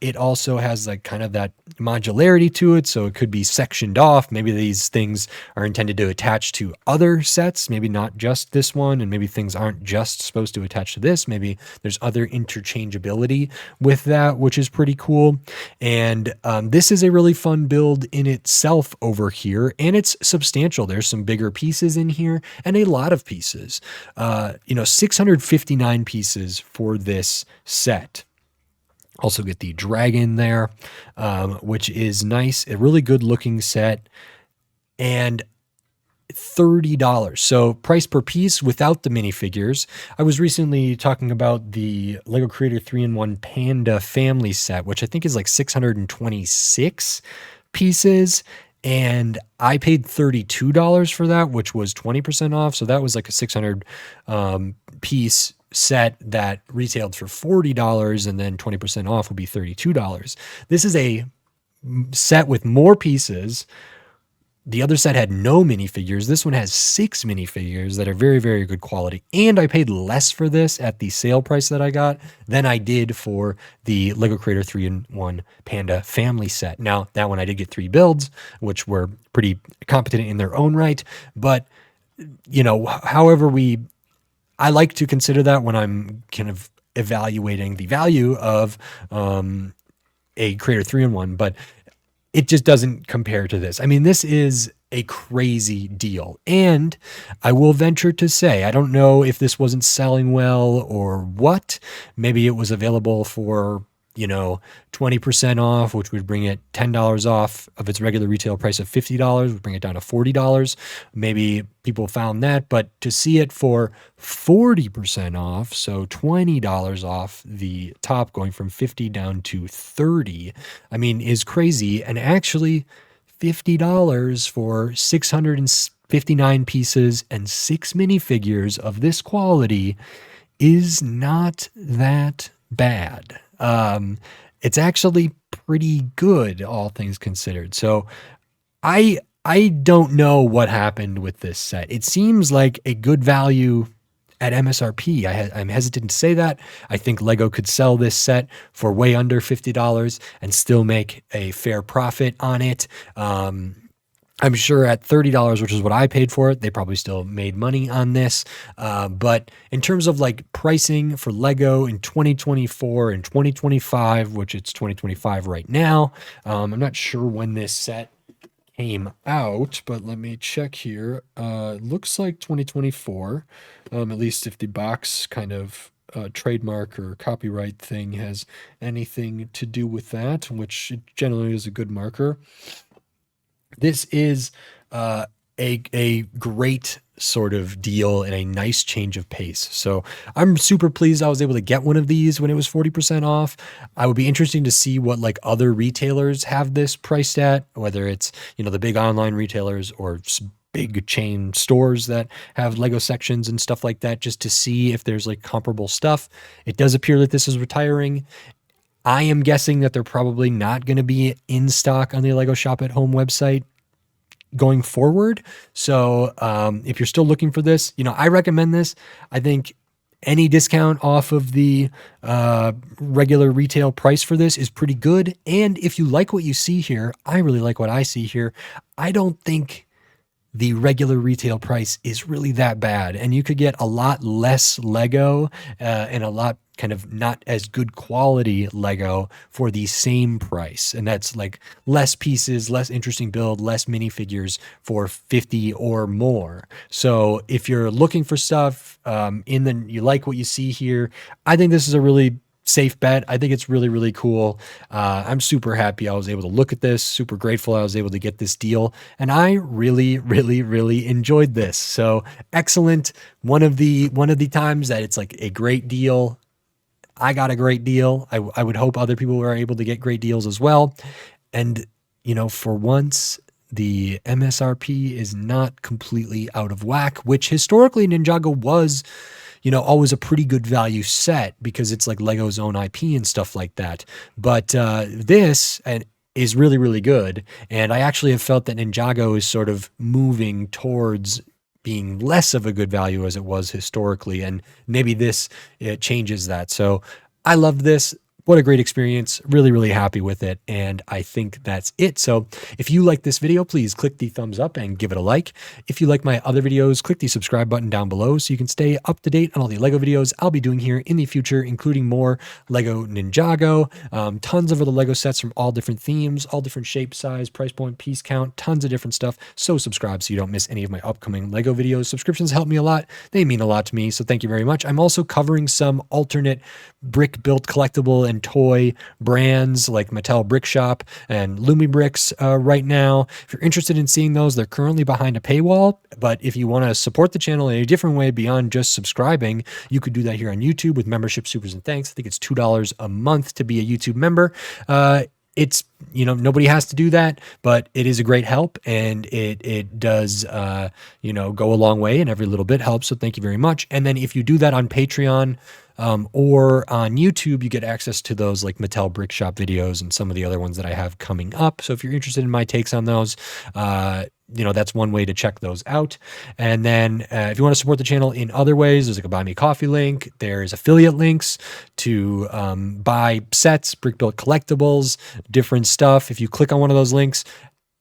It also has like kind of that modularity to it. So it could be sectioned off. Maybe these things are intended to attach to other sets, maybe not just this one, and maybe things aren't just supposed to attach to this. Maybe there's other interchangeability with that, which is pretty cool. And this is a really fun build in itself over here, and it's substantial. There's some bigger pieces in here and a lot of pieces. 659 pieces for this set. Also get the dragon there, which is nice. A really good looking set. And $30. So price per piece without the minifigures. I was recently talking about the Lego Creator 3-in-1 Panda family set, which I think is like 626 pieces. And I paid $32 for that, which was 20% off. So that was like a 600 piece set that retailed for $40, and then 20% off would be $32. This is a set with more pieces. The other set had no minifigures. This one has 6 minifigures that are very, very good quality. And I paid less for this at the sale price that I got than I did for the Lego Creator 3-in-1 Panda family set. Now, that one I did get 3 builds, which were pretty competent in their own right. But, I like to consider that when I'm kind of evaluating the value of a Creator 3-in-1, but it just doesn't compare to this. I mean, this is a crazy deal. And I will venture to say, I don't know if this wasn't selling well or what. Maybe it was available for, 20% off, which would bring it $10 off of its regular retail price of $50, would bring it down to $40. Maybe people found that, but to see it for 40% off, so $20 off the top, going from 50 down to 30, I mean, is crazy. And actually $50 for 659 pieces and 6 minifigures of this quality is not that bad. It's actually pretty good, all things considered. So I don't know what happened with this set. It seems like a good value at MSRP. I'm hesitant to say that. I think Lego could sell this set for way under $50 and still make a fair profit on it. I'm sure at $30, which is what I paid for it, they probably still made money on this. But in terms of like pricing for Lego in 2024 and 2025, which it's 2025 right now, I'm not sure when this set came out, but let me check here. It looks like 2024, at least if the box kind of trademark or copyright thing has anything to do with that, which generally is a good marker. This is a great sort of deal and a nice change of pace. So I'm super pleased I was able to get one of these when it was 40% off. I would be interesting to see what like other retailers have this priced at, whether it's, you know, the big online retailers or big chain stores that have Lego sections and stuff like that, just to see if there's like comparable stuff. It does appear that this is retiring. I am guessing that they're probably not going to be in stock on the Lego Shop at Home website going forward. So if you're still looking for this, you know, I recommend this. I think any discount off of the regular retail price for this is pretty good. And if you like what you see here, I really like what I see here. I don't think the regular retail price is really that bad, and you could get a lot less Lego and a lot kind of not as good quality Lego for the same price. And that's like less pieces, less interesting build, less minifigures for 50 or more. So if you're looking for stuff you like what you see here, I think this is a really safe bet. I think it's really, really cool. I'm super happy I was able to look at this, super grateful I was able to get this deal. And I really, really, really enjoyed this. So excellent. One of the times that it's like a great deal. I got a great deal. I would hope other people were able to get great deals as well. And, you know, for once, the MSRP is not completely out of whack, which historically Ninjago was, you know, always a pretty good value set because it's like Lego's own IP and stuff like that. But this is really, really good. And I actually have felt that Ninjago is sort of moving towards being less of a good value as it was historically. And maybe this changes that. So I love this. What a great experience. Really, really happy with it. And I think that's it. So if you like this video, please click the thumbs up and give it a like. If you like my other videos, click the subscribe button down below so you can stay up to date on all the Lego videos I'll be doing here in the future, including more Lego Ninjago, tons of other Lego sets from all different themes, all different shape, size, price point, piece count, tons of different stuff. So subscribe so you don't miss any of my upcoming Lego videos. Subscriptions help me a lot. They mean a lot to me. So thank you very much. I'm also covering some alternate brick built collectible and toy brands like Mattel Brick Shop and LumiBricks right now. If you're interested in seeing those, they're currently behind a paywall, but if you want to support the channel in a different way beyond just subscribing, you could do that here on YouTube with membership supers and thanks. I think it's $2 a month to be a YouTube member. It's, you know, nobody has to do that, but it is a great help, and it does, you know, go a long way, and every little bit helps. So thank you very much. And then if you do that on Patreon or on YouTube, you get access to those like Mattel Brick Shop videos and some of the other ones that I have coming up. So if you're interested in my takes on those, you know, that's one way to check those out. And then if you want to support the channel in other ways, there's like a buy me a coffee link. There's affiliate links to buy sets, brick built collectibles, different stuff. If you click on one of those links,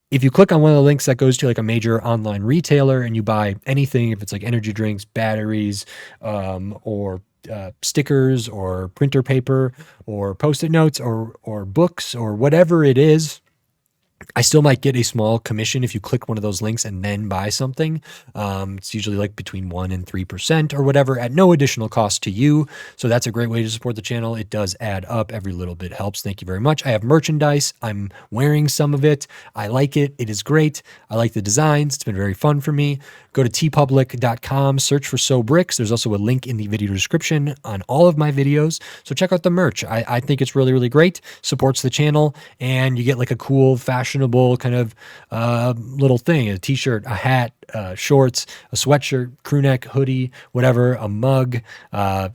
if you click on one of the links that goes to like a major online retailer and you buy anything, if it's like energy drinks, batteries, or stickers or printer paper or post-it notes or books or whatever it is, I still might get a small commission if you click one of those links and then buy something. It's usually like between 1% and 3% or whatever at no additional cost to you. So that's a great way to support the channel. It does add up. Every little bit helps. Thank you very much. I have merchandise. I'm wearing some of it. I like it. It is great. I like the designs. It's been very fun for me. Go to tpublic.com, search for SoBricks. There's also a link in the video description on all of my videos. So check out the merch. I think it's really, really great. Supports the channel, and you get like a cool fashionable kind of little thing, a t-shirt, a hat, shorts, a sweatshirt, crew neck, hoodie, whatever, a mug,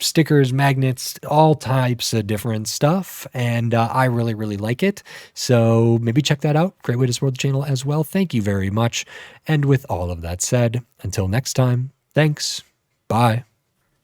stickers, magnets, all types of different stuff. And I really, really like it. So maybe check that out. Great way to support the channel as well. Thank you very much. And with all of that said, until next time, thanks. Bye.